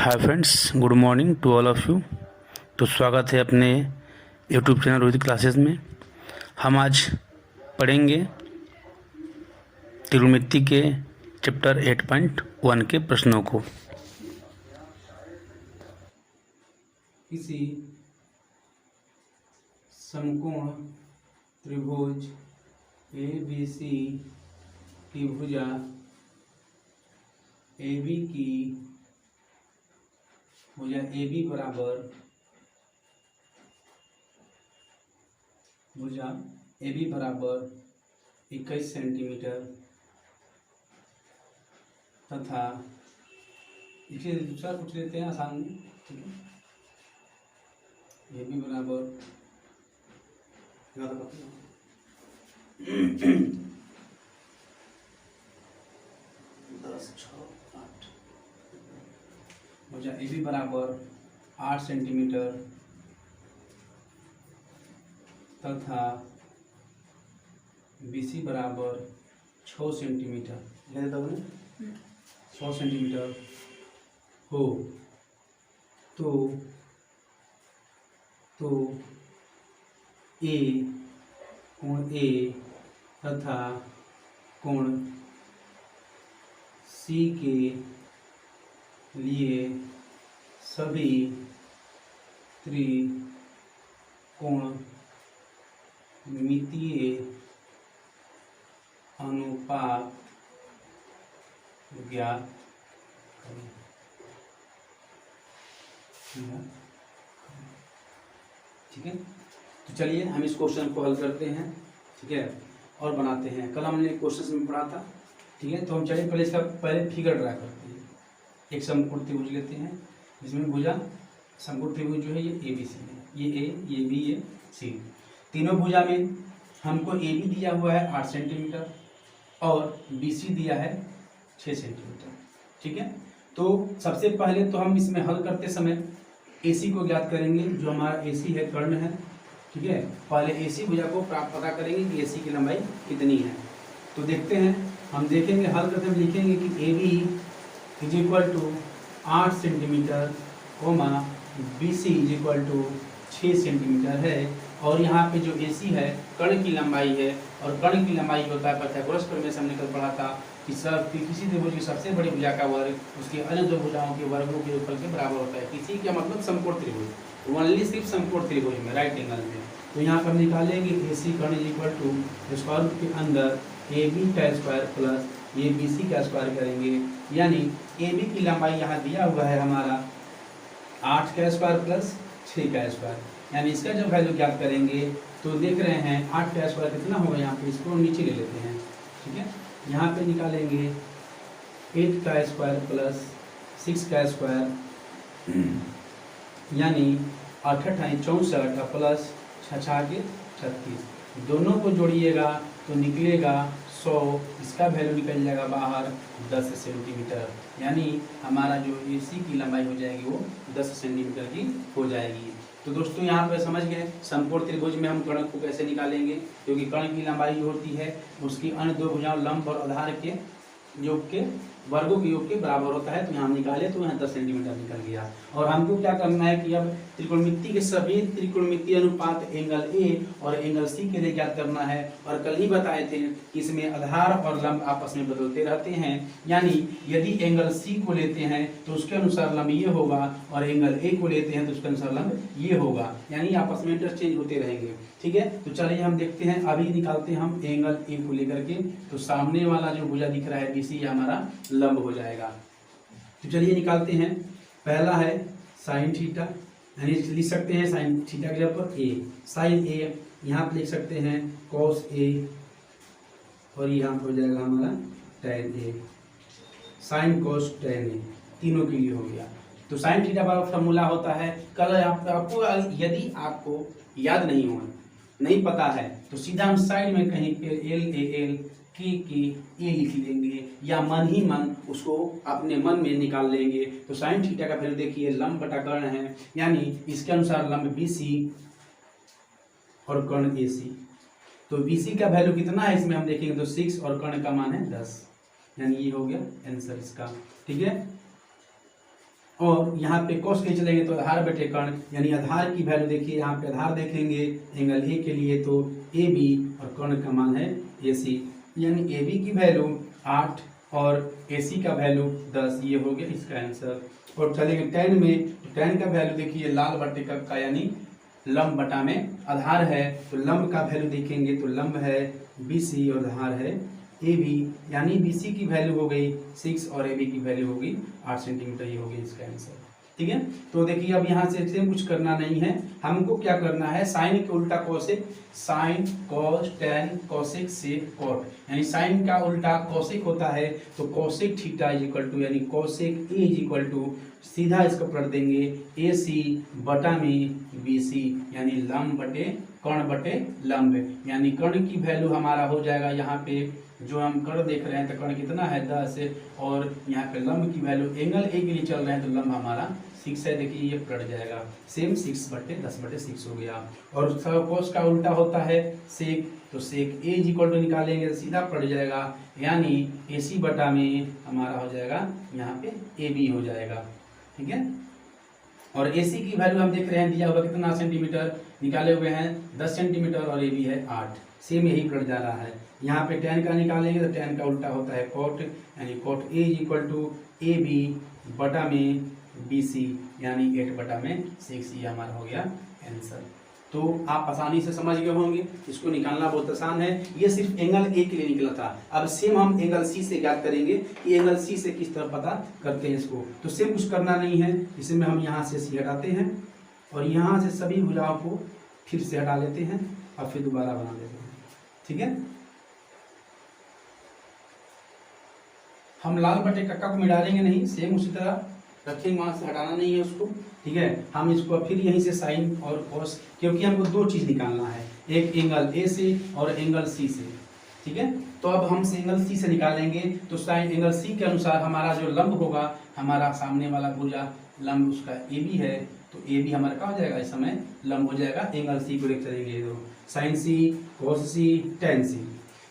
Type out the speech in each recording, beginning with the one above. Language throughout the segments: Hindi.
Hi friends, good morning to all of you. तो स्वागत है अपने यूट्यूब चैनल रोहित क्लासेस में। हम आज पढ़ेंगे त्रिकोणमिति के चैप्टर 8.1 के प्रश्नों को। किसी समकोण त्रिभुज ABC की भुजा AB बराबर भुजा AB बराबर 21 सेंटीमीटर तथा इसे दूसरा पूछ लेते हैं आसान में। ठीक है, AB बराबर 10/6/8 भुजा AB बराबर 8 सेंटीमीटर तथा BC बराबर 6 सेंटीमीटर, ले देता हूँ 6 सेंटीमीटर हो तो A कोण A तथा कोण C के लिए सभी त्रिकोणमितीय अनुपात ज्ञात करें। ठीक है, तो चलिए हम इस क्वेश्चन को हल करते हैं। ठीक है, और बनाते हैं। कल हमने क्वेश्चन में पढ़ा था। ठीक है, तो हम चलिए पहले इसका फिगर ड्रा करते हैं। एक समकोण त्रिभुज लेते हैं जिसमें भुजा समकोण त्रिभुज जो है ये ABC है, ये A, ये B, ये C। तीनों भुजा में हमको AB दिया हुआ है 8 सेंटीमीटर और BC दिया है 6 सेंटीमीटर। ठीक है, तो सबसे पहले तो हम इसमें हल करते समय AC को ज्ञात करेंगे, जो हमारा AC है, कर्ण है। ठीक है, पहले AC भुजा को पता करेंगे कि AC की लंबाई कितनी है। तो देखते हैं, हम देखेंगे हल करते हम लिखेंगे कि AB = 8 centimetre comma BC = 6 centimetre है। और यहाँ पे जो AC है कर्ण की लंबाई है, और कर्ण की लंबाई होता है पाइथागोरस प्रमेय से हमने कल पढ़ा था कि किसी त्रिभुज की सबसे बड़ी भुजा का वर्ग उसके अन्य दो भुजाओं के वर्गों के योगफल के बराबर होता है। किसी का मतलब समकोण त्रिभुज, ओनली सिर्फ समकोण त्रिभुज में, राइट एंगल में। तो यहाँ पर निकालेंगे AC कर्ण = स्क्वायर रूट के अंदर AB का स्क्वायर प्लस ABC का स्क्वायर करेंगे, यानी AB की लंबाई यहाँ दिया हुआ है हमारा 8 का स्क्वायर प्लस 6 का स्क्वायर, यानी इसका जब वैल्यू ज्ञात करेंगे तो देख रहे हैं 8 का स्क्वायर कितना होगा, यहाँ पे इसको नीचे ले लेते हैं। ठीक है, यहाँ पे निकालेंगे 8 का स्क्वायर प्लस 6 का स्क्वायर, यानी 8 × 64 प्लस 6 के 36, दोनों को जोड़िएगा तो निकलेगा 100, इसका वैल्यू निकल जाएगा बाहर 10 सेंटीमीटर, यानी हमारा जो AC की लंबाई हो जाएगी वो 10 सेंटीमीटर की हो जाएगी। तो दोस्तों यहाँ पर समझ गए समकोण त्रिभुज में हम कर्ण को कैसे निकालेंगे, क्योंकि कर्ण की लंबाई जो होती है उसकी अन्य दो भुजाओं लंब और आधार के योग के वर्गों के योग के बराबर होता है। तो यहाँ निकाले तो यहाँ 10 सेंटीमीटर निकल गया। और हमको क्या करना है कि अब त्रिकोणमिति के सभी त्रिकोणमितीय अनुपात एंगल A और एंगल C के लिए ज्ञात करना है। और कल ही बताए थे कि इसमें आधार और लंब आपस में बदलते रहते हैं, यानी यदि एंगल C को लेते हैं तो उसके अनुसार लंब ये होगा, और एंगल A को लेते हैं तो उसके अनुसार लंब ये होगा, यानी आपस में इंटरचेंज होते रहेंगे। ठीक है, तो चलिए हम देखते हैं, अभी निकालते हैं हम एंगल A को लेकर के। तो सामने वाला जो भुजा दिख रहा है BC, ये हमारा लंब हो जाएगा। तो चलिए निकालते हैं। पहला है साइन थीटा, यानी लिख सकते हैं साइन थीटा के जगह पर A, साइन A, यहाँ पर लिख सकते हैं कॉस A, और यहाँ पर हो जाएगा हमारा tan A, sine cos tan A, तीनों के लिए हो गया। तो साइन थीटा का फॉर्मूला होता है, कल आपको यदि आपको याद नहीं पता है तो सीधा हम साइड में कहीं पे LAL के A लिख लेंगे, या मन ही मन उसको अपने मन में निकाल लेंगे। तो साइन थीटा का वैल्यू देखिए लंब बटा कर्ण है, यानी इसके अनुसार लंब BC और कर्ण AC। तो BC का वैल्यू कितना है इसमें हम देखेंगे तो 6, और कर्ण का मान है 10, यानी ये हो गया आंसर इसका। ठीक है, और यहाँ पे कॉस के चलेंगे तो आधार बटे कर्ण, यानी आधार की वैल्यू देखिए, यहाँ पे आधार देखेंगे एंगल ए के लिए तो ए बी और कर्ण का मान है ए सी, यानी ए बी की वैल्यू 8 और ए सी का वैल्यू 10, ये हो गया इसका आंसर। और चलेंगे tan में, tan का वैल्यू देखिए लाल बटे का यानी लंब बटा में आधार है, तो लंब का वैल्यू देखेंगे तो लंब है BC और आधार है AB, यानी BC की वैल्यू हो गई 6 और AB की वैल्यू हो गई 8 सेंटीमीटर, ये हो गई इसका आंसर। ठीक है, तो देखिए अब यहाँ से सेम कुछ करना नहीं है, हमको क्या करना है, साइन के उल्टा cosec, sine cos tan cosec sec cot, यानी साइन का उल्टा कोसेक होता है, तो cosec theta is equal to, यानी cosec A is equal to, सीधा इसको पढ़ देंगे AC बटा में BC, यानी लंब बटे कर्ण बटे लंब, यानी कर्ण की वैल्यू हमारा हो जाएगा यहाँ पे, जो हम कर्ण देख रहे हैं तो कर्ण कितना है 10, और यहाँ पे लंब की वैल्यू एंगल ए के लिए चल रहे हैं तो लंब हमारा 6 है, देखिए ये पलट जाएगा सेम 6 बटे 10 बटे 6 हो गया। और कोस का उल्टा होता है सेक, तो सेक ए इज इक्वल टू निकालेंगे तो सीधा पड़ जाएगा, यानी AC बटा में हमारा हो जाएगा यहाँ पे AB हो जाएगा। ठीक है, और AC की वैल्यू हम देख रहे हैं दिया हुआ कितना सेंटीमीटर, निकाले हुए हैं 10 सेंटीमीटर और AB है 8, सेम यही पलट जा रहा है। यहाँ पे tan का निकालेंगे तो tan का उल्टा होता है cot, यानी cot A is equal to AB बटा में BC, यानी 8 बटा में 6, ये हमारा हो गया आंसर। तो आप आसानी से समझ गए होंगे, इसको निकालना बहुत आसान है, ये सिर्फ एंगल ए के लिए निकला था। अब सेम हम एंगल सी से ज्ञात करेंगे कि एंगल सी से किस तरह पता करते हैं इसको, तो सेम कुछ करना नहीं है, इसमें हम यहाँ से सी हटाते हैं और यहाँ से सभी भुजाओं को फिर से हटा लेते हैं और फिर दोबारा बना देते हैं। ठीक है, हम लाल बटे कक्का को मिटाएंगे नहीं, सेम उसी तरह रखेंगे, वहां से हटाना नहीं है उसको। ठीक है, हम इसको फिर यहीं से साइन और कॉस, क्योंकि हमको दो चीज निकालना है, एक एंगल ए से और एंगल सी से। ठीक है, तो अब हम एंगल सी से निकालेंगे, तो साइन एंगल सी के अनुसार हमारा जो लंब होगा, हमारा सामने वाला भुजा लंब उसका ए बी है, तो ए बी हमारा क्या हो जाएगा, इस समय लंब हो जाएगा एंगल सी को लेकर चलेंगे, तो साइन सी कॉस सी टेन सी।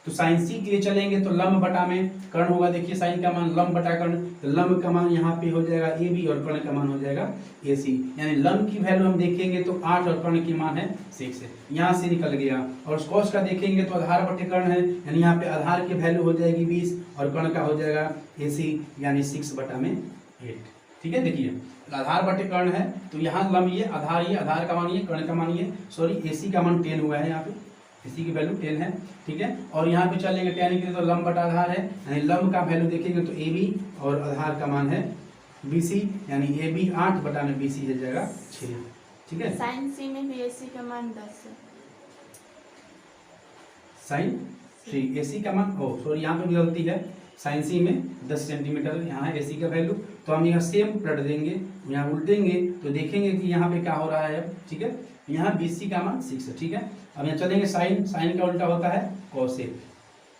तो साइन सी के लिए चलेंगे तो लंब बटा में कर्ण होगा, देखिए साइन का मान लंब बटा कर्ण, तो लंब का मान यहाँ पे हो जाएगा ए बी और कर्ण का मान हो जाएगा ए सी, यानी लंब की वैल्यू हम देखेंगे तो 8 और कर्ण की मान है 6, यहाँ से निकल गया। और कॉस का देखेंगे तो आधार बटे कर्ण है, यानी यहाँ पे आधार की वैल्यू हो जाएगी 20 और कर्ण का हो जाएगा ए सी, यानी 6 बटा में 8। ठीक है, देखिए आधार बटे कर्ण है, तो यहाँ लंब ये आधार का मान ये, कर्ण का मान ये, सॉरी ए सी का मान 10 हुआ है, यहाँ पे इसी की वैल्यू 10 है। ठीक है, और यहाँ पे चलेंगे tan के लिए तो लंब बटा आधार है, यानी लंब का वैल्यू देखेंगे तो AB और आधार का मान है BC, यानी AB 8 बटा में BC हो जाएगा 6। ठीक है, साइन सी में भी AC का मान 10 है, साइन सी AC का मान, ओ सॉरी यहाँ पे भी गलती है, साइन सी में 10 सेंटीमीटर यहाँ है AC का वैल्यू, तो हम यहाँ सेम पलट देंगे, यहाँ उल्टेंगे तो देखेंगे कि यहाँ पे क्या हो रहा है। ठीक है, यहाँ BC का मान 6 है। ठीक है, अब यहाँ चलेंगे साइन, साइन का उल्टा होता है कोसेक,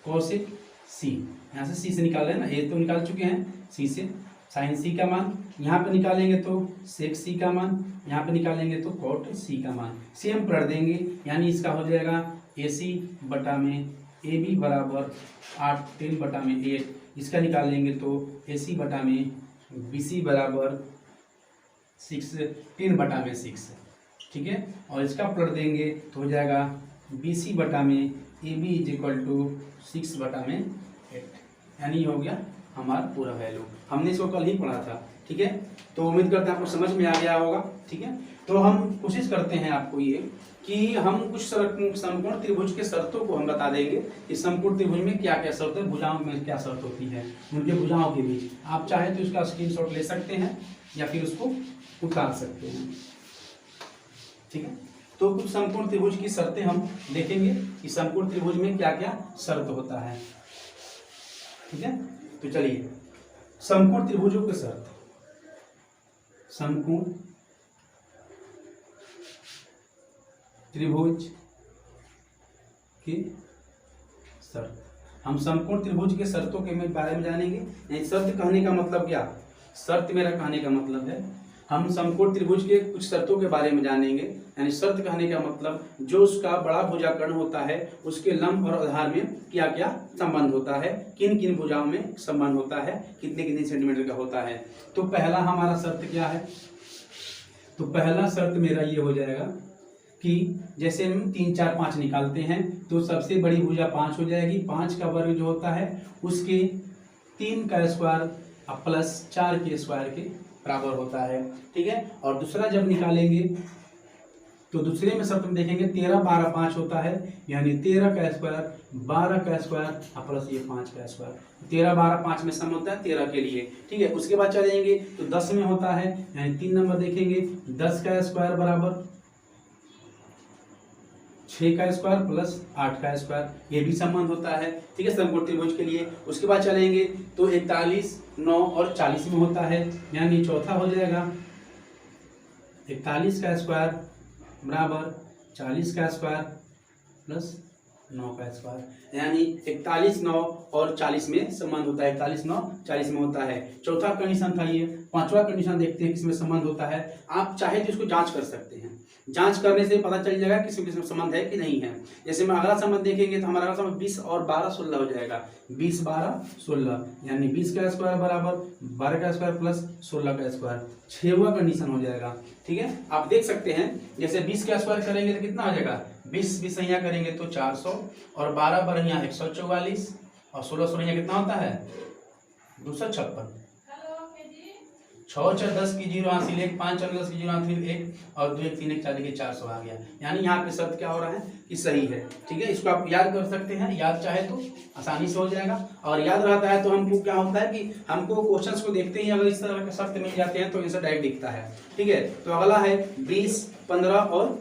कोसेक सी, यहाँ से सी से निकाल रहे हैं ना, ए तो निकाल चुके हैं सी से, साइन सी का मान यहाँ पे निकालेंगे तो सेक सी का मान, यहाँ पे निकालेंगे तो कॉट सी का मान, सेम पढ़ देंगे, यानी इसका हो जाएगा AC बटा में AB बराबर 8 10 बटा में 8, इसका निकालेंगे तो AC बटा में BC बराबर 6 10 बटा में 6। ठीक है, और इसका पलट देंगे तो हो जाएगा BC बटा में AB इज इक्वल टू 6 बटा में 8, यानी हो गया हमारा पूरा वैल्यू, हमने इसको कल ही पढ़ा था। ठीक है, तो उम्मीद करते हैं आपको समझ में आ गया होगा। ठीक है, तो हम कोशिश करते हैं आपको ये कि हम कुछ समकोण त्रिभुज के शर्तों को हम बता देंगे कि समकोण त्रिभुज में क्या क्या शर्त है, भुजाओं में क्या शर्त होती है, उनके भुजाओं के बीच। आप चाहे तो इसका स्क्रीनशॉट ले सकते हैं या फिर उसको उतार सकते हैं। ठीक है, तो कुछ समकोण त्रिभुज की शर्तें हम देखेंगे कि समकोण त्रिभुज में क्या क्या शर्त होता है। ठीक है, तो चलिए समकोण त्रिभुजों की शर्त, समकोण त्रिभुज की शर्त, हम समकोण त्रिभुज के शर्तों के बारे में जानेंगे। शर्त कहने का मतलब क्या, शर्त मेरा कहने का मतलब है हम समकोण त्रिभुज के कुछ शर्तों के बारे में जानेंगे। यानी शर्त कहने का मतलब जो उसका बड़ा भुजाकर्ण होता है उसके लंब और आधार में क्या क्या संबंध होता है, किन किन भुजाओं में संबंध होता है, कितने कितने सेंटीमीटर का होता है। तो पहला हमारा शर्त क्या है, तो पहला शर्त मेरा ये हो जाएगा कि जैसे हम 3 4 5 निकालते हैं तो सबसे बड़ी भुजा 5 हो जाएगी। 5 का वर्ग जो होता है उसके 3 का स्क्वायर प्लस 4 के स्क्वायर के बराबर होता है, ठीक है। और दूसरा जब निकालेंगे तो दूसरे में शर्त में देखेंगे 13 12 5 होता है, यानी 13 का स्क्वायर 12 का स्क्वायर प्लस ये 5 का स्क्वायर। 13 12 5 में सम होता है 13 के लिए, ठीक है। उसके बाद चलेंगे तो 10 में होता है, यानी 3 नंबर देखेंगे 10 का स्क्वायर बराबर 6 का स्क्वायर प्लस 8 का स्क्वायर, ये भी संबंध होता है, ठीक है, समकोण त्रिभुज के लिए। उसके बाद चलेंगे तो 41 9 और 40 में होता है, यानी चौथा हो जाएगा 41 का स्क्वायर बराबर 40 का स्क्वायर प्लस 9 का स्क्वायर, यानी 41 9 और 40 में संबंध होता है, 41 9 40 में होता है। चौथा कंडीशन था ये। पांचवा कंडीशन देखते हैं किसमें संबंध होता है। आप चाहे तो इसको जांच कर सकते हैं, जांच करने से पता चल जाएगा किसमें किसमें संबंध है कि नहीं है। जैसे मैं अगला संबंध देखेंगे तो हमारा अगला संबंध 20 और 12 16 हो जाएगा। 20 12 16 यानी 20 का स्क्वायर बराबर 12 का स्क्वायर प्लस 16 का स्क्वायर, 6वां कंडीशन हो जाएगा, ठीक है। आप देख सकते हैं जैसे 20 का स्क्वायर करेंगे तो कितना हो जाएगा, 20 20 यहाँ करेंगे तो 400 और 12 12 यहाँ 144 और 16 16 यहाँ कितना होता है 256। 6 4 10 की 0 हासिल 1, 5 4 10 की 0 हासिल 1 और 2 1 3 1 4 के 400 आ गया। यानी यहाँ पे शब्द क्या हो रहा है कि सही है, ठीक है। इसको आप याद कर सकते हैं, याद चाहे तो आसानी से हो जाएगा। और याद रहता है तो हमको क्या होता है कि हमको क्वेश्चंस को देखते ही अगर इस तरह के शब्द मिल जाते हैं तो इनसे डायरेक्ट दिखता है, ठीक है। तो अगला है 20 15 और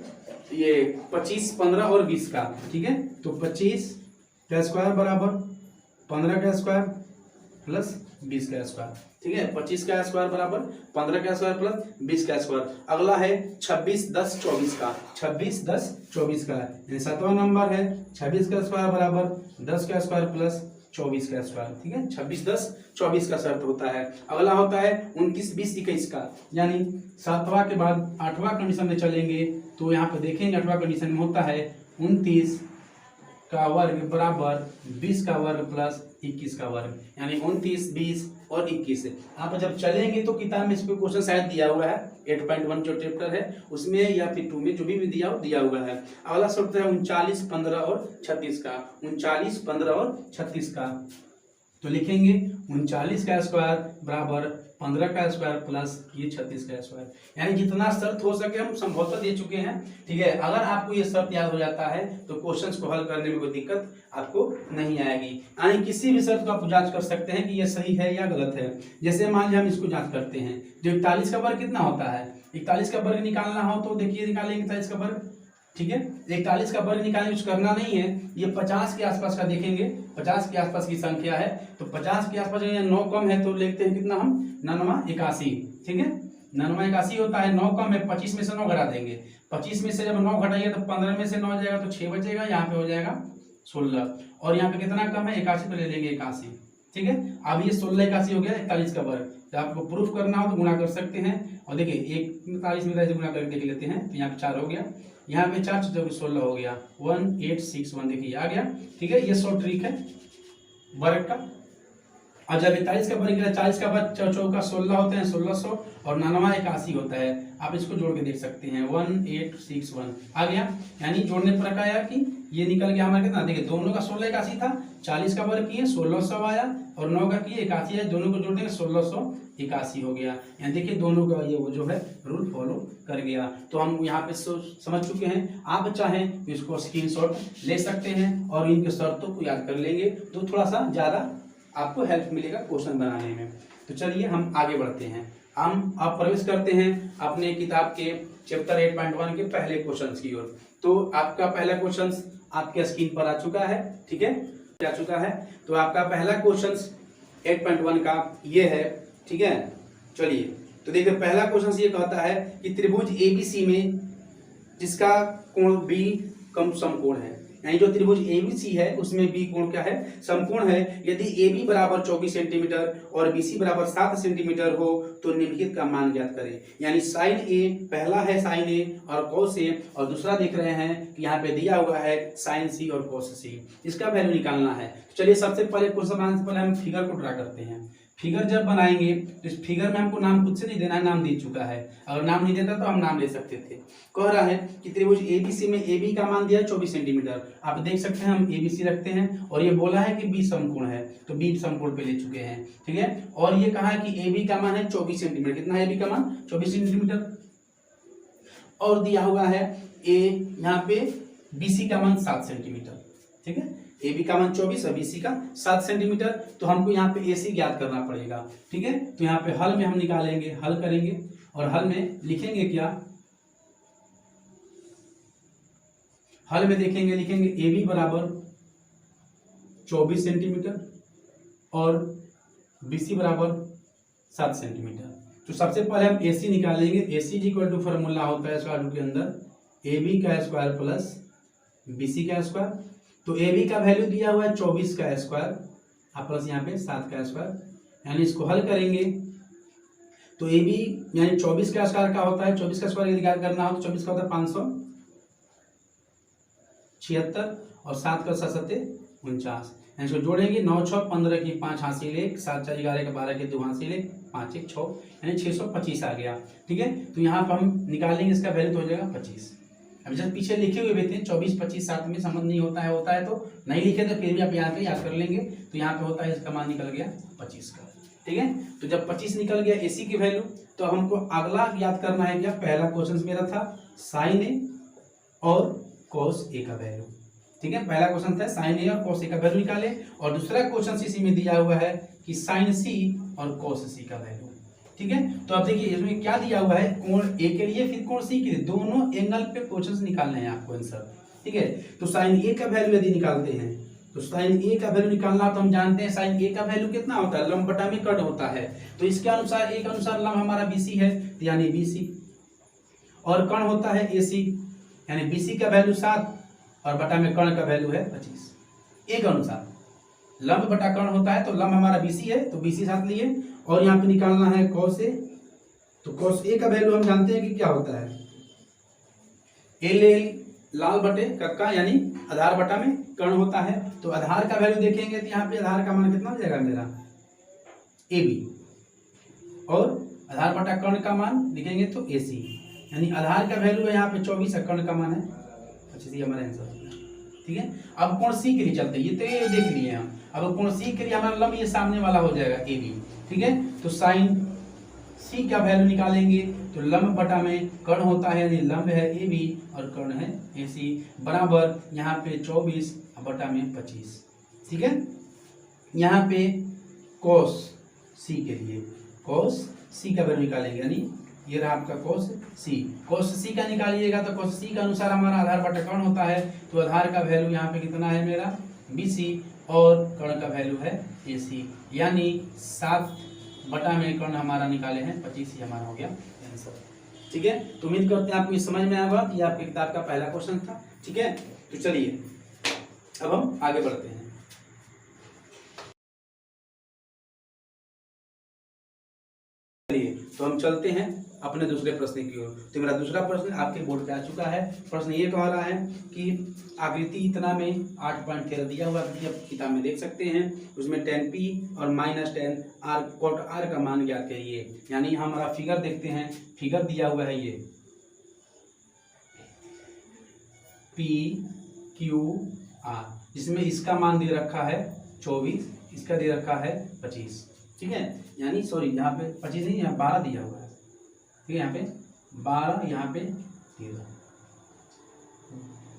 ये 25 15 और 20 का, ठीक है। तो 25 का स्क्वायर बराबर 15 का स्क्वायर प्लस 20 का स्क्वायर, ठीक है। 25 का स्क्वायर बराबर 15 का स्क्वायर प्लस 20 का स्क्वायर। अगला है 26 10 24 का, 26 10 24 का, यानी 7वां नंबर है 26 का स्क्वायर बराबर 10 का स्क्वायर प्लस 24 का स्क्वायर, ठीक है। 26 10 24 का शर्त होता है। अगला होता है 29 20 21 का, यानी 7वां के बाद 8वां कंडीशन में चलेंगे तो यहाँ पे देखेंगे 8वां कंडीशन में होता है 29 का वर्ग बराबर 20 का वर्ग प्लस 21 का वर्ग, यानी 29 20 और 21। आप जब चलेंगे तो किताब में इसको क्वेश्चन शायद दिया हुआ है 8.1 जो चैप्टर है उसमें या फिर 2 में जो भी दिया हुआ है। अगला शब्द है 39 15 और 36 का, 39 15 और 36 का। तो लिखेंगे 39 का स्क्वायर बराबर 15 का स्क्वायर प्लस ये 36 का स्क्वायर, यानी जितना शर्त हो सके हम संभवतः दे चुके हैं, ठीक है। अगर आपको ये शर्त याद हो जाता है तो क्वेश्चंस को हल करने में कोई दिक्कत आपको नहीं आएगी। यानी किसी भी शर्त को आप जांच कर सकते हैं कि ये सही है या गलत है। जैसे मान लीजिए हम इसको जांच करते हैं, जो 41 का वर्ग कितना होता है, 41 का वर्ग निकालना हो तो देखिए निकालेंगे 41 का वर्ग, ठीक है। 41 का वर्ग निकालने कुछ करना नहीं है, ये 50 के आसपास का देखेंगे, 50 के आसपास की संख्या है तो 50 के आसपास 9 कम है तो लिखते हैं कितना हम 9 81, ठीक है। 9 81 होता है, 9 कम है 25 में से 9 घटा देंगे, 25 में से जब 9 घटाइए तो 15 में से 9 जाएगा तो 6 बचेगा, यहाँ पे हो जाएगा 16 और यहाँ पे कितना कम है 81 तो ले लेंगे 81, ठीक है। अब ये 16 81 हो गया 41 का वर्ग। जब आपको प्रूफ करना हो तो गुणा कर सकते हैं और देखिए 41 में गुणा करके देख लेते हैं तो यहाँ पे 4 हो गया, यहाँ पे 4 जब 16 हो गया 1861, देखिए आ गया, ठीक है। ये शॉर्ट ट्रिक है वर्ग का। और जब 41 का वर्ग 40 का वर्ग 4 16 होते हैं 1600 और 9 81 होता है, आप इसको जोड़ के देख सकते हैं 1861 आ गया। यानी जोड़ने पर क्या आया कि ये निकल गया हमारा कितना, देखिए दोनों का 16 81 था, 40 का वर्ग किए 1600 आया और 9 का किए 81 है, दोनों को जोड़ देंगे 1681 हो गया। यहाँ देखिए दोनों का ये वो जो है रूल फॉलो कर गया। तो हम यहाँ पे समझ चुके हैं। आप चाहें तो इसको स्क्रीनशॉट ले सकते हैं और इनके शर्तों को याद कर लेंगे तो थोड़ा सा ज़्यादा आपको हेल्प मिलेगा क्वेश्चन बनाने में। तो चलिए हम आगे बढ़ते हैं। हम आप प्रवेश करते हैं अपने किताब के चैप्टर 8.1 के पहले क्वेश्चन की ओर। तो आपका पहला क्वेश्चन आपके स्क्रीन पर आ चुका है, ठीक है, आ चुका है। तो आपका पहला क्वेश्चन 8.1 का ये है, ठीक है। चलिए तो देखिए पहला क्वेश्चन ये कहता है कि त्रिभुज ABC में जिसका कोण B कम समकोण है, यानी जो त्रिभुज एबीसी है उसमें बी कोण क्या है, समकोण है। यदि AB बराबर 24 सेंटीमीटर और BC बराबर 7 सेंटीमीटर हो तो निम्नलिखित का मान ज्ञात करें। यानी साइन ए, पहला है साइन ए और कॉस ए, और दूसरा देख रहे हैं कि यहाँ पे दिया हुआ है साइन सी और कॉस सी, इसका वैल्यू निकालना है। तो चलिए सबसे पहले क्वेश्चन बनाने से पहले हम फिगर को ड्रा करते हैं। फिगर जब बनाएंगे तो इस फिगर में हमको नाम खुद से नहीं देना है, नाम दे चुका है। अगर नाम नहीं देता तो हम नाम ले सकते थे। कह रहा है कि त्रिभुज एबीसी में AB का मान दिया है 24 सेंटीमीटर। आप देख सकते हैं हम ABC रखते हैं, और ये बोला है कि B समकोण है तो B समकोण पे ले चुके हैं, ठीक है। और ये कहा है कि AB का मान है 24 सेंटीमीटर। कितना है AB का मान? 24 सेंटीमीटर। और दिया हुआ है A, यहाँ पे BC का मान 7 सेंटीमीटर, ठीक है। AB का मान 24 और BC का 7 सेंटीमीटर। तो हमको यहाँ पे AC ज्ञात करना पड़ेगा, ठीक है। तो यहाँ पे हल में हम निकालेंगे, हल करेंगे, और हल में लिखेंगे क्या, हल में देखेंगे, लिखेंगे AB बराबर 24 सेंटीमीटर और BC बराबर 7 सेंटीमीटर। तो सबसे पहले हम AC निकालेंगे। AC इक्वल टू फॉर्मूला होता है स्क्वायर रूट के अंदर AB का स्क्वायर प्लस BC का स्क्वायर। तो AB का वैल्यू दिया हुआ है 24 का स्क्वायर और प्लस यहाँ पे 7 का स्क्वायर, यानी इसको हल करेंगे तो AB यानी 24 का स्क्वायर का होता है, 24 का स्क्वायर यदि ज्ञात करना हो तो 24 का होता है 576 और 7 का 7 49, यानी इसको जोड़ेंगे 9 6 15 की 5 हासिल 1, 7 4 11 के 12 के 2 हासिल 1, 5 1 6, यानी 625 आ गया, ठीक है। तो यहाँ पर हम निकालेंगे, इसका वैल्यू तो हो जाएगा 25। अब जब पीछे लिखे हुए भी थे 24 25 7 में समझ नहीं होता है तो नहीं लिखे तो फिर भी आप यहाँ पे याद कर लेंगे। तो यहाँ पे होता है इसका मान निकल गया 25 का, ठीक है। तो जब 25 निकल गया AC की वैल्यू, तो हमको अगला याद करना है क्या, पहला क्वेश्चन मेरा था साइन ए और कॉस ए का वैल्यू, ठीक है। पहला क्वेश्चन था साइन ए और कॉस ए का वैल्यू निकाले, और दूसरा क्वेश्चन इसी में दिया हुआ है कि साइन सी और कॉस सी का वैल्यू, ठीक है। तो अब देखिए इसमें क्या दिया हुआ है, कोण ए के लिए फिर कोण सी के लिए, दोनों एंगल पे क्वेश्चन निकालने हैं आपको आंसर, ठीक है। तो साइन ए का वैल्यू यदि निकालते हैं तो साइन ए का वैल्यू निकालना तो हम जानते हैं साइन ए का वैल्यू कितना होता है, लंब बटा में कट होता है। तो इसके अनुसार ए के अनुसार लंब हमारा BC है, तो यानी BC, और कर्ण होता है AC, यानी BC का वैल्यू 7 और बटा में कर्ण का वैल्यू है 25। एक अनुसार लंब बटा कर्ण होता है, तो लंब हमारा BC है तो BC साथ लिए, और यहाँ पे निकालना है कॉस ए। तो कॉस ए का वैल्यू हम जानते हैं कि क्या होता है, एल लाल बटे कक्का, यानी आधार बटा में कर्ण होता है। तो आधार का वैल्यू देखेंगे तो यहाँ पे आधार का मान कितना हो जाएगा मेरा AB, और आधार बटा कर्ण का मान लिखेंगे तो AC, यानी आधार का वैल्यू है यहाँ पे 24 और कर्ण का मान है 25, ये हमारा आंसर होगा, ठीक है। अब कोण C के लिए चलते हैं, ये तो ये देख लिए हम। अब कोण C के लिए हमारा लंब ये सामने वाला हो जाएगा AB, ठीक है। तो साइन C का वैल्यू निकालेंगे तो लंब बटा में कर्ण होता है, यानी लंब है AB और कर्ण है AC, बराबर यहाँ पे 24 बटा में 25, ठीक है। यहाँ पे cos C के लिए cos C का वैल्यू निकालेंगे, यानी ये रहा आपका cos C का निकालिएगा तो cos C का अनुसार हमारा आधार बटा कर्ण होता है। तो आधार का वैल्यू यहाँ पे कितना है मेरा BC और कर्ण का वैल्यू है AC, यानी 7 बटा में कर्ण हमारा निकाले हैं 25, ही हमारा हो गया आंसर, ठीक है। तो उम्मीद करते हैं आपको ये समझ में आएगा। ये आपकी किताब का पहला क्वेश्चन था, ठीक है। तो चलिए अब हम आगे बढ़ते हैं। चलिए तो हम चलते हैं अपने दूसरे प्रश्न की ओर। तो मेरा दूसरा प्रश्न आपके बोर्ड पे आ चुका है। प्रश्न ये कह रहा है कि आकृति इतना में 8.13 दिया हुआ है, आप किताब में देख सकते हैं। उसमें 10p और -10r cot r का मान ज्ञात करिए। यानी हमारा फिगर देखते हैं, फिगर दिया हुआ है ये p q r, जिसमें इसका मान दे रखा है 24, इसका दे रखा है 25, ठीक है। यानी सॉरी यहाँ पे 25 नहीं, यहाँ 12 दिया हुआ है, ठीक है। यहाँ पे 12, यहाँ पे 13,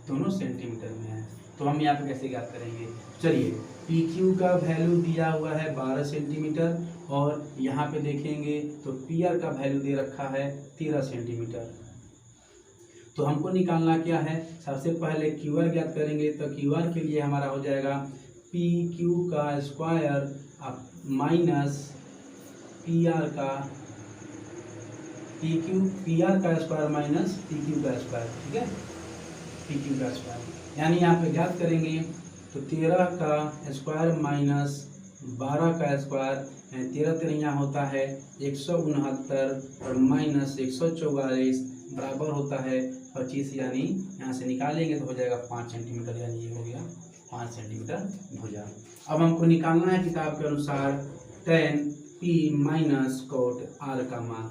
दोनों सेंटीमीटर में है। तो हम यहाँ पे कैसे ज्ञात करेंगे, चलिए पी क्यू का वैल्यू दिया हुआ है 12 सेंटीमीटर, और यहाँ पे देखेंगे तो पी आर का वैल्यू दे रखा है 13 सेंटीमीटर। तो हमको निकालना क्या है, सबसे पहले क्यू आर ज्ञात करेंगे। तो क्यू आर के लिए हमारा हो जाएगा पी क्यू का स्क्वायर माइनस पी आर का पी आर का स्क्वायर माइनस पी क्यू का स्क्वायर, ठीक है, पी क्यू का स्क्वायर। यानी यहाँ पे ज्ञात करेंगे तो 13 का स्क्वायर माइनस 12 का स्क्वायर, यानी 13 13 होता है 169 और माइनस 144 बराबर होता है 25, यानी यहाँ से निकालेंगे तो हो जाएगा 5 सेंटीमीटर, यानी ये हो गया 5 सेंटीमीटर भुजा। अब हमको निकालना है किताब के अनुसार tan P minus cot R का मान।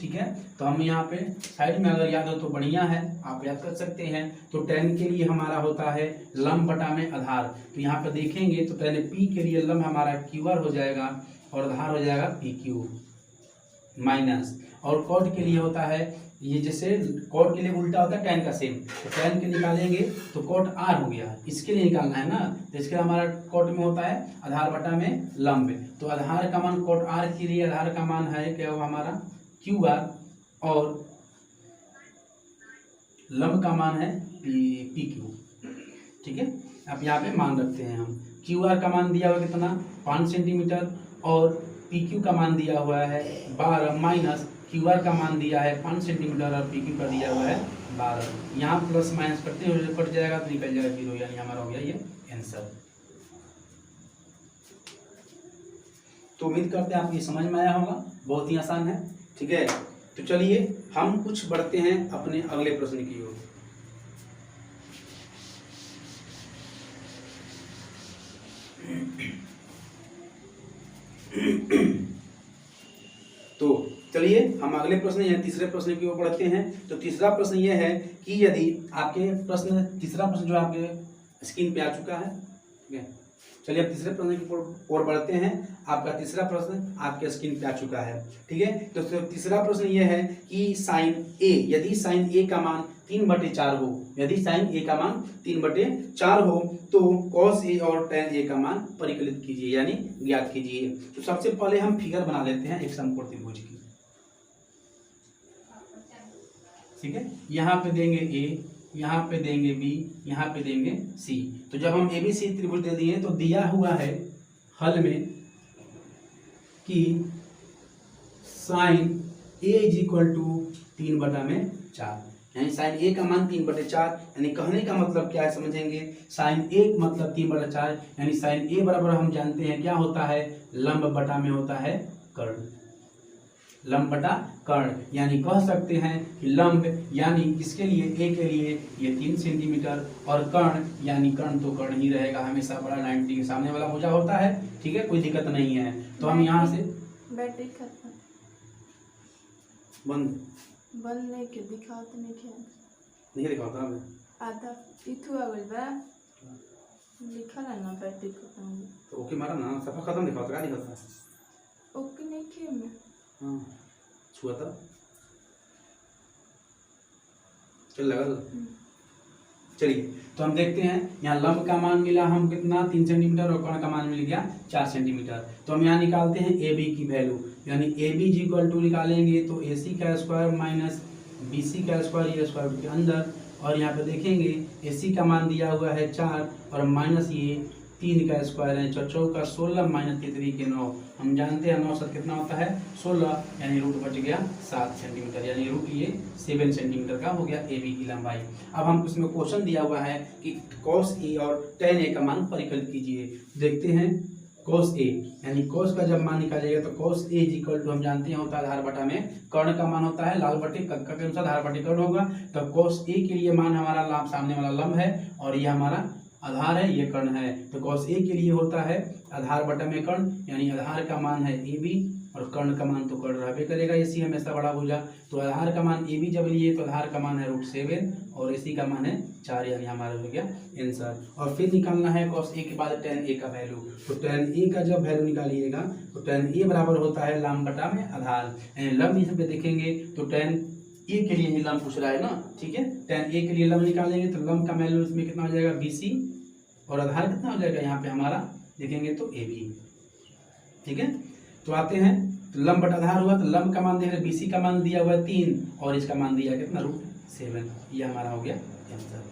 ठीक है, तो हम यहाँ पे साइड में अगर याद हो तो बढ़िया है, आप याद कर सकते हैं। तो tan के लिए हमारा होता है लंब बटा में आधार, तो यहाँ पे देखेंगे तो tan P के लिए लंब हमारा QR हो जाएगा और आधार हो जाएगा PQ माइनस, और कॉट के लिए होता है ये, जैसे कॉट के लिए उल्टा होता है tan का सेम, तो tan के निकालेंगे तो कॉट R हो गया, इसके लिए निकालना है ना, तो इसके लिए हमारा कॉट में होता है आधार बटा में लंब, तो आधार का मान कॉट R के लिए आधार का मान है क्या होगा हमारा QR, और लंब का मान है PQ। ठीक है, अब यहाँ पे मान रखते हैं हम, QR का मान दिया हुआ कितना 5 सेंटीमीटर और PQ का मान दिया हुआ है 12 माइनस QR का मान दिया है 5 सेंटीमीटर और PQ का दिया हुआ है 12। यहाँ प्लस माइनस करते हुए कट जाएगा तो निकल जाएगा 0, यानी हमारा हो गया ये आंसर। तो उम्मीद करते हैं आपको ये समझ में आया होगा, बहुत ही आसान है। ठीक है, तो चलिए हम कुछ बढ़ते हैं अपने अगले प्रश्न की ओर। तो चलिए हम अगले प्रश्न या तीसरे प्रश्न की ओर बढ़ते हैं। तो तीसरा प्रश्न यह है कि यदि आपके तीसरा प्रश्न जो आपके स्क्रीन पे आ चुका है, ठीक है, चलिए अब तीसरे प्रश्न की ओर बढ़ते हैं। आपका तीसरा प्रश्न आपके स्क्रीन पे आ चुका है। ठीक है, तो तीसरा प्रश्न यह है कि साइन ए, यदि साइन ए का मान 3/4 हो, यदि साइन ए का मान 3/4 हो तो कॉस ए और tan ए का मान परिकलित कीजिए, यानी ज्ञात कीजिए। तो सबसे पहले हम फिगर बना लेते हैं एक समकोण त्रिभुज की। ठीक है, यहाँ पे देंगे ए, यहाँ पे देंगे बी, यहाँ पे देंगे सी। तो जब हम ABC त्रिभुज दे दिए तो दिया हुआ है हल में कि साइन A = 3/4, यानी साइन A का मान 3/4, यानी कहने का मतलब क्या है समझेंगे। साइन A मतलब 3/4, यानी साइन A बराबर हम जानते हैं क्या होता है, लंब बटा में होता है कर्ण, लंब बटा कर्ण, यानी कह सकते हैं कि लंब यानी किसके लिए, ए के लिए ये 3 सेंटीमीटर, और कर्ण यानी कर्ण तो कर्ण ही रहेगा हमेशा, बड़ा 90 के सामने वाला भुजा होता है। ठीक है, कोई दिक्कत नहीं है। तो हम यहाँ से बैटरी खत्म बंद नहीं के दिखाओ तो नहीं दिखाता हमें आधा इथु आ गइल बा, लिखल है ना बैटरी खत्म। तो ओके मारा ना, सफा खत्म दिखाता, क्या दिखाता ओके नहीं के में हाँ छुआ था, चल लगा। चलिए तो हम देखते हैं, यहाँ लंब का मान मिला हम कितना 3 सेंटीमीटर और कर्ण का मान मिल गया 4 सेंटीमीटर। तो हम यहाँ निकालते हैं AB की वैल्यू, यानी AB = निकालेंगे तो AC का स्क्वायर माइनस BC का स्क्वायर, ये स्क्वायर के अंदर, और यहाँ पे देखेंगे AC का मान दिया हुआ है 4 और माइनस ये 3 का स्क्वायर है 4 का 16 माइनस 3 के 9। हम जानते हैं 9 7 कितना होता है 16, यानी रूट बच गया 7 सेंटीमीटर, यानी रूट ये 7 सेंटीमीटर का हो गया AB की लंबाई। अब हम इसमें क्वेश्चन दिया हुआ है कि cos A और tan A का मान परिकलित कीजिए। देखते हैं cos A, यानी cos का जब मान निकालिएगा तो cos A = हम जानते हैं होता है आधार बटा में कर्ण का मान होता है लाल बटे कक्का के अनुसार आधार बटे कर्ण होगा। तो cos A के लिए मान हमारा सामने वाला लंब है और ये हमारा आधार है, ये कर्ण है। तो cos A के लिए होता है आधार बटा में कर्ण, यानी आधार का मान है AB और कर्ण का मान तो कर्ण रहबे करेगा, AC हमेशा बड़ा भुजा। तो आधार का मान AB जब लिए तो आधार का मान है √7 और AC का मान है 4, यानी हमारा हो गया आंसर। और फिर निकालना है cos A के बाद tan A का वैल्यू। तो tan A का जब वैल्यू निकालिएगा तो tan A बराबर होता है लंब बटा में आधार, यानी लंब इस पे देखेंगे तो tan A के लिए ही लंब पूछ रहा है ना। ठीक है, tan A के लिए लंब निकालेंगे तो लंब का वैल्यू इसमें कितना हो जाएगा BC और आधार कितना हो जाएगा यहाँ पे हमारा देखेंगे तो AB। ठीक है, तो आते हैं तो लंब बटा आधार हुआ तो लंब का मान देख रहे BC का मान दिया हुआ है 3 और इसका मान दिया कितना √7, ये हमारा हो गया आंसर।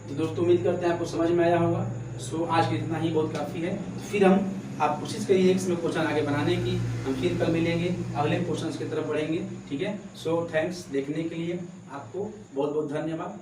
तो दोस्तों उम्मीद करते हैं आपको समझ में आया होगा। सो आज के इतना ही बहुत काफ़ी है। फिर आप कोशिश करिए इसमें क्वेश्चन आगे बनाने की। हम फिर कल मिलेंगे, अगले क्वेश्चन की तरफ बढ़ेंगे। ठीक है, सो थैंक्स देखने के लिए, आपको बहुत बहुत धन्यवाद।